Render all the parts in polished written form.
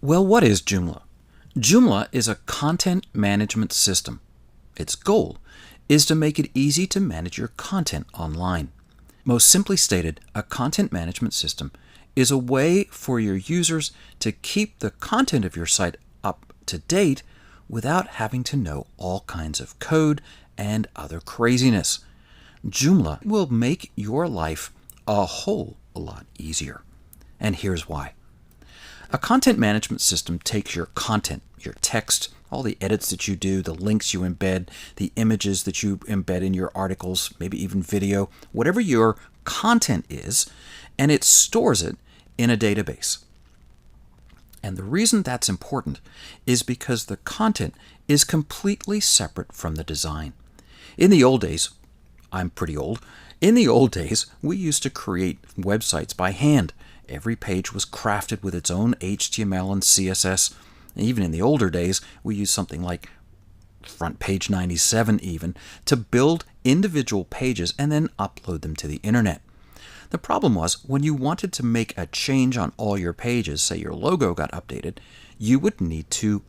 Well, what is Joomla? Joomla is a content management system. Its goal is to make it easy to manage your content online. Most simply stated, a content management system is a way for your users to keep the content of your site up to date without having to know all kinds of code and other craziness. Joomla will make your life a whole lot easier. And here's why. A content management system takes your content, your text, all the edits that you do, the links you embed, the images that you embed in your articles, maybe even video, whatever your content is, and it stores it in a database. And the reason that's important is because the content is completely separate from the design. In the old days, I'm pretty old, in the old days, we used to create websites by hand. Every page was crafted with its own HTML and CSS. Even in the older days, we used something like Front Page 97 even to build individual pages and then upload them to the internet. The problem was when you wanted to make a change on all your pages, say your logo got updated, you would need to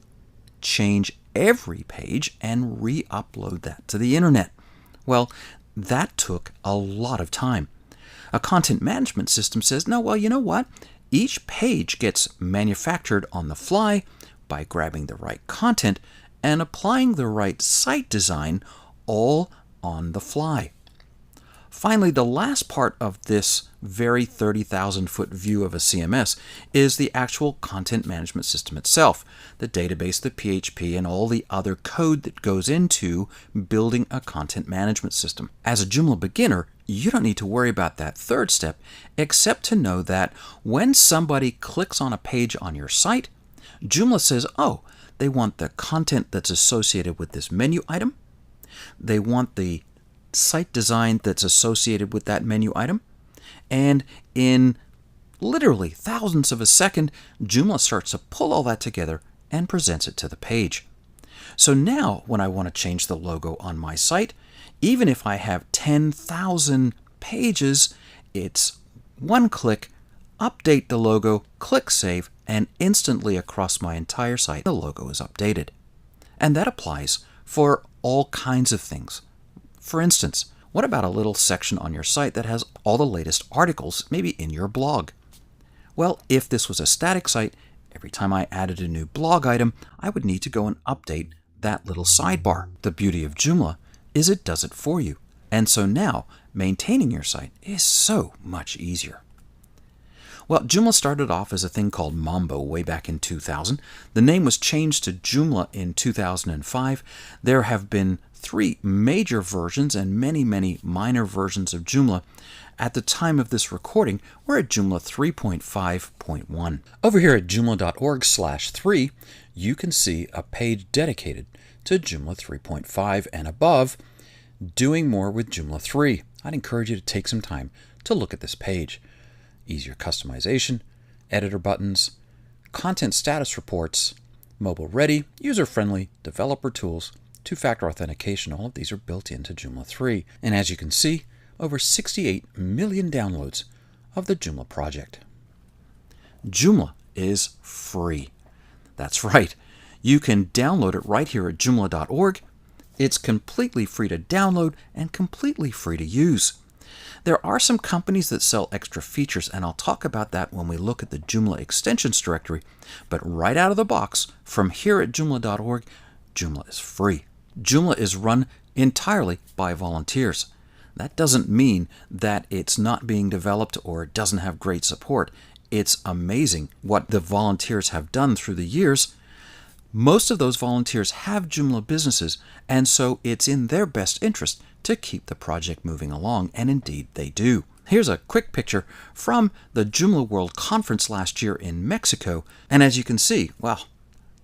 change every page and re-upload that to the internet. Well, that took a lot of time. A content management system says, no, well, you know what? Each page gets manufactured on the fly by grabbing the right content and applying the right site design all on the fly. Finally, the last part of this very 30,000-foot view of a CMS is the actual content management system itself, the database, the PHP, and all the other code that goes into building a content management system. As a Joomla beginner, you don't need to worry about that third step, except to know that when somebody clicks on a page on your site, Joomla says, oh, they want the content that's associated with this menu item. They want the site design that's associated with that menu item. And in literally thousands of a second, Joomla starts to pull all that together and presents it to the page. So now when I want to change the logo on my site, even if I have 10,000 pages, it's one click, update the logo, click Save, and instantly across my entire site, the logo is updated. And that applies for all kinds of things. For instance, what about a little section on your site that has all the latest articles, maybe in your blog? Well, if this was a static site, every time I added a new blog item, I would need to go and update that little sidebar. The beauty of Joomla is it does it for you. And so now, maintaining your site is so much easier. Well, Joomla started off as a thing called Mambo way back in 2000. The name was changed to Joomla in 2005. There have been 3 major versions and many, many minor versions of Joomla. At the time of this recording, we're at Joomla 3.5.1. Over here at joomla.org/3, you can see a page dedicated to Joomla 3.5 and above, doing more with Joomla 3. I'd encourage you to take some time to look at this page. Easier customization, editor buttons, content status reports, mobile ready, user-friendly, developer tools, two-factor authentication, all of these are built into Joomla 3. And as you can see, over 68 million downloads of the Joomla project. Joomla is free. That's right. You can download it right here at joomla.org. It's completely free to download and completely free to use. There are some companies that sell extra features, and I'll talk about that when we look at the Joomla extensions directory. But right out of the box, from here at joomla.org, Joomla is free. Joomla is run entirely by volunteers. That doesn't mean that it's not being developed or it doesn't have great support. It's amazing what the volunteers have done through the years. Most of those volunteers have Joomla businesses, and so it's in their best interest to keep the project moving along, and indeed they do. Here's a quick picture from the Joomla World Conference last year in Mexico, and as you can see, well,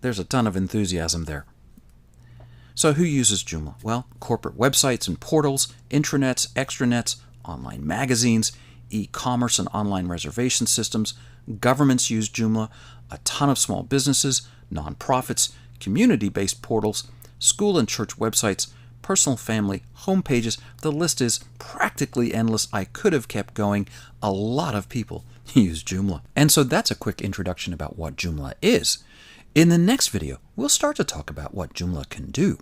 there's a ton of enthusiasm there. So who uses Joomla? Well, corporate websites and portals, intranets, extranets, online magazines, e-commerce and online reservation systems, governments use Joomla, a ton of small businesses, nonprofits, community-based portals, school and church websites, personal, family, home pages. The list is practically endless. I could have kept going. A lot of people use Joomla. And so that's a quick introduction about what Joomla is. In the next video, we'll start to talk about what Joomla can do.